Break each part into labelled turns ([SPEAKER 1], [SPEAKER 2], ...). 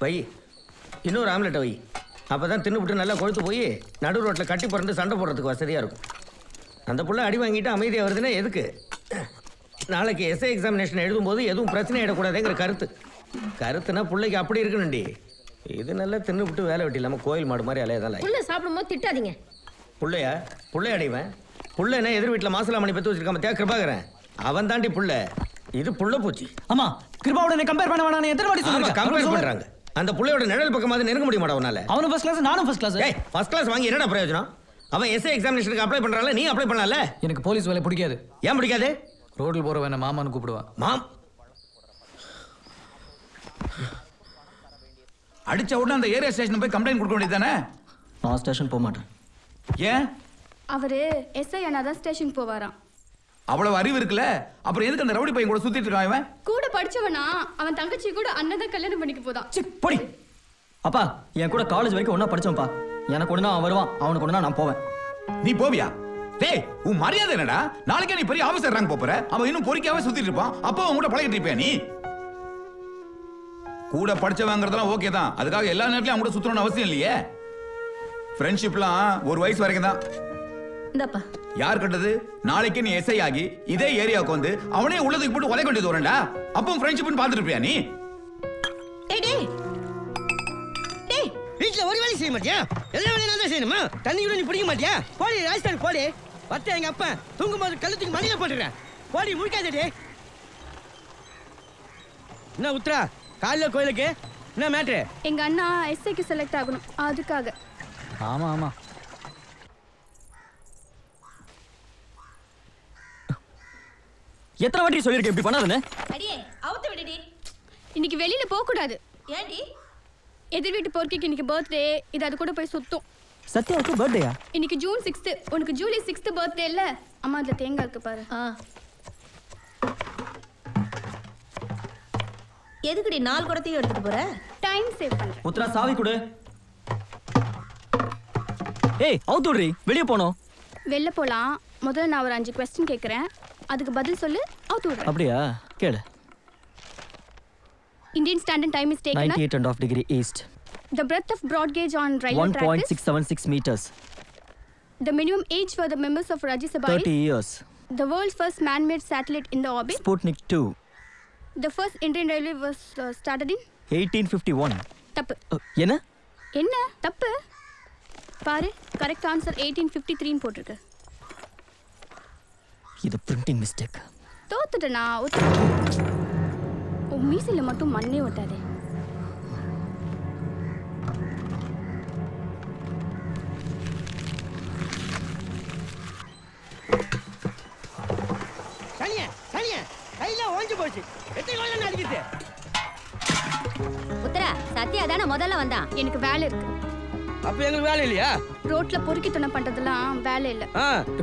[SPEAKER 1] வை, இன்னொரு ஆம்லெட்டை வை. அப்போ தான் தின்னுபிட்டு நல்லா கொழுத்து போய் நடு ரோட்டில் கட்டி பிறந்து சண்டை போடுறதுக்கு வசதியாக இருக்கும். அந்த புள்ள அடி வாங்கிட்டு அமைதியாக வருதுன்னா எதுக்கு? நாளைக்கு எஸ்ஐ எக்ஸாமினேஷன் எழுதும்போது எதுவும் பிரச்சனை ஆகிடக்கூடாதுங்கிற கருத்துனா பிள்ளைக்கு அப்படி இருக்கணும்டி. இது நல்லா தின்னுபிட்டு வேலை வெட்டி இல்லாமல் கோயில் மாடு மாதிரி அலையதான்.
[SPEAKER 2] புள்ள சாப்பிடும்போது திட்டாதீங்க.
[SPEAKER 1] புள்ளை அடைவேன். புள்ள என்ன எதிர் வீட்டில் மாசலாமணி பெற்று வச்சிருக்காம தியா கிருபாகரன், அவன் தாண்டி புள்ள. இது புள்ள பூச்சி.
[SPEAKER 3] ஆமா, கிருபாவோட கம்பேர் பண்ண வேணாம். எத்தனை வாட்டி சொல்றீங்க?
[SPEAKER 1] கம்பேர் பண்றாங்க. அந்த புள்ளையோட நிழல் பக்கமாவது நெருங்க முடிய மாட்டா உன்னால.
[SPEAKER 3] அவனும் ஃபர்ஸ்ட் கிளாஸ், நானும் ஃபர்ஸ்ட் கிளாஸ்.
[SPEAKER 1] ஏய், ஃபர்ஸ்ட் கிளாஸ் வாங்கி என்னடா பிரயோஜனம்? அவன் எஸ்ஐ எக்ஸாமினேஷனுக்கு அப்ளை பண்றான்ல, நீ அப்ளை பண்ணலாம்ல.
[SPEAKER 3] எனக்கு போலீஸ் வேலை பிடிக்காது.
[SPEAKER 1] ஏன் பிடிக்காது?
[SPEAKER 3] ரோட்ல போறவன மாமான்னு கூப்பிடுவான்.
[SPEAKER 1] மாம்
[SPEAKER 4] அடிச்ச உடனே அந்த ஏரியா ஸ்டேஷன் போய் கம்ப்ளைண்ட் கொடுக்க வேண்டியதானே?
[SPEAKER 3] நான் ஸ்டேஷன் போக மாட்டேன்.
[SPEAKER 4] ஏன்?
[SPEAKER 5] அவரு எஸ்ஐ அண்ணாதான் ஸ்டேஷன் போவாராம்.
[SPEAKER 4] அவ்வளவு அறிவு இருக்குல்ல, அப்புறம் எதுக்கு அந்த ரவுடி பையன் கூட சுத்திட்டு இருக்கான் இவன்?
[SPEAKER 5] கூட படிச்சவனா அவன் தங்கச்சி கூட அண்ணன் கல்யாணம் பண்ணிக்க போதான்.
[SPEAKER 3] போடி. அப்பா, என் கூட காலேஜ் வரைக்கும் ஒண்ணா படிச்சவன்ப்பா. எனக்கு ஒண்ணா அவன் வருவான், அவனுக்கு ஒண்ணா நான் போவேன்.
[SPEAKER 4] நீ போவியா? டேய், உன் மரியாதை என்னடா? நாளைக்கே நீ பெரிய ஆபீசர் ரேங்க் போற. அவன் இன்னும் பொறிக்காவே சுத்திட்டு இருப்பான். அப்போ அவன் கூட பழகிட்டு இருப்பியா நீ? கூட படிச்சவங்கிறதெல்லாம் ஓகே தான். அதுக்காக எல்லா நேரத்திலும் அவங்க கூட சுத்தணும்னு அவசியம் இல்லையே. ஃப்ரெண்ட்ஷிப்லாம் ஒரு வயசு வரைக்கும் தான்.
[SPEAKER 2] இந்தப்பா.
[SPEAKER 4] யார் கண்டது? நாளைக்கு நீ எஸ்ஐ ஆகி இதே ஏரியாவுக்கு வந்து அவனே உள்ளதுக்கு போட்டு உலை கொண்டு வரேன்டா. அப்பவும் ஃப்ரெண்ட்ஷிப்னு பார்த்துட்டு இருப்பியா நீ?
[SPEAKER 1] வீட்டில் ஒரு வேலை செய்ய மாட்டியா? எல்லா வேலையும் நான் தான் செய்யணுமா? தண்ணி கூட நீ பிடிக்க மாட்டியா? போடி ராஜஸ்தான் போடி. பத்த எங்க அப்பா தூங்கும்போது கழுத்துக்கு மணியில போட்டுறேன். போடி முழிக்காதே. என்ன உத்ரா, காலைல கோயிலுக்கு என்ன மேட்ரு?
[SPEAKER 5] எங்க அண்ணா எஸ்ஐக்கு செலக்ட் ஆகணும், அதுக்காக.
[SPEAKER 3] ஆமா ஆமா. எத்தனை வாட்டி சொல்லிருக்கேன் இப்படி பண்ணாதுன்னு?
[SPEAKER 2] அடியே, அவுத்து விடுடி.
[SPEAKER 5] இன்னைக்கு வெளியில போக கூடாது.
[SPEAKER 2] ஏண்டி?
[SPEAKER 5] எதிர் வீட்டு போர்க்கிக்கு இன்னைக்கு பர்த்டே. இது அது கூட போய் சுத்தும்.
[SPEAKER 3] சத்யாவுக்கு பர்த்டேயா?
[SPEAKER 5] இன்னைக்கு ஜூன் 6th. உனக்கு ஜூலை 6th பர்த்டே இல்ல? அம்மா அதுல தேங்காய் இருக்கு பாரு.
[SPEAKER 2] எதுக்குடி 4 குடத்தையும் எடுத்துட்டு போற?
[SPEAKER 5] டைம் சேவ் பண்றேன்.
[SPEAKER 3] உத்ரா சாவி கொடு. ஏய், அவுத்து விடுறி, வெளிய போணும்.
[SPEAKER 5] வெளில போலாம். முதல்ல நான் ஒரு 5 क्वेश्चन கேக்குறேன், அதுக்கு பதில் சொல்லு, அவுத்து விடுறேன்.
[SPEAKER 3] அப்படியா? கேளு.
[SPEAKER 5] Indian standard time is taken
[SPEAKER 3] 98.5 degree east.
[SPEAKER 5] The breadth of broad gauge on railway track is
[SPEAKER 3] 1.676 meters.
[SPEAKER 5] The minimum age for the members of Rajya Sabha
[SPEAKER 3] 30
[SPEAKER 5] is
[SPEAKER 3] years.
[SPEAKER 5] the world's first man-made satellite in the orbit.
[SPEAKER 3] Sputnik 2.
[SPEAKER 5] The first Indian railway was started in
[SPEAKER 3] 1851.
[SPEAKER 5] தப்பு.
[SPEAKER 3] என்ன?
[SPEAKER 5] என்ன தப்பு? பாரு, correct answer 1853 போட்டிருக்கு.
[SPEAKER 3] இது printing mistake.
[SPEAKER 5] தோத்துட்டேனா? உன் மீசில மட்டும் மண்ணே ஒட்டாதே.
[SPEAKER 1] சனியா சனியா கையில ஓஞ்சு போச்சு. எத்தனை கோயில நடிக்குது?
[SPEAKER 2] உத்தரா, சத்யா தானே முதல்ல வந்தான்.
[SPEAKER 5] எனக்கு வேலை இருக்கு.
[SPEAKER 1] அப்ப எங்களுக்கு வேலை இல்லையா?
[SPEAKER 5] ரோட்ல பொறுக்கி துணை பண்றதெல்லாம் வேலை இல்ல.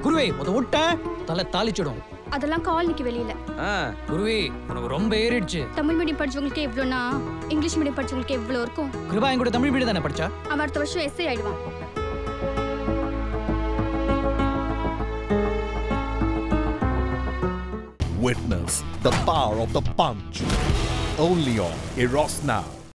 [SPEAKER 3] குருவே, முத விட்ட தலை தாளிச்சிடும்.
[SPEAKER 5] அதெல்லாம் காலனிக்கு வெளியில.
[SPEAKER 3] குருவே, உனக்கு ரொம்ப ஏறிடுச்சு.
[SPEAKER 5] தமிழ் மீடியம் படிச்சவங்களுக்கு எவ்வளோனா இங்கிலீஷ் மீடியம் படிச்சவங்களுக்கு எவ்வளோ இருக்கும்?
[SPEAKER 3] கிருபா என் கூட தமிழ் மீடியம் தானே படிச்சா?
[SPEAKER 5] அவன் அடுத்த வருஷம் எஸ்ஐ ஆயிடுவான்.
[SPEAKER 6] Witness the power of the punch only on Eros Now.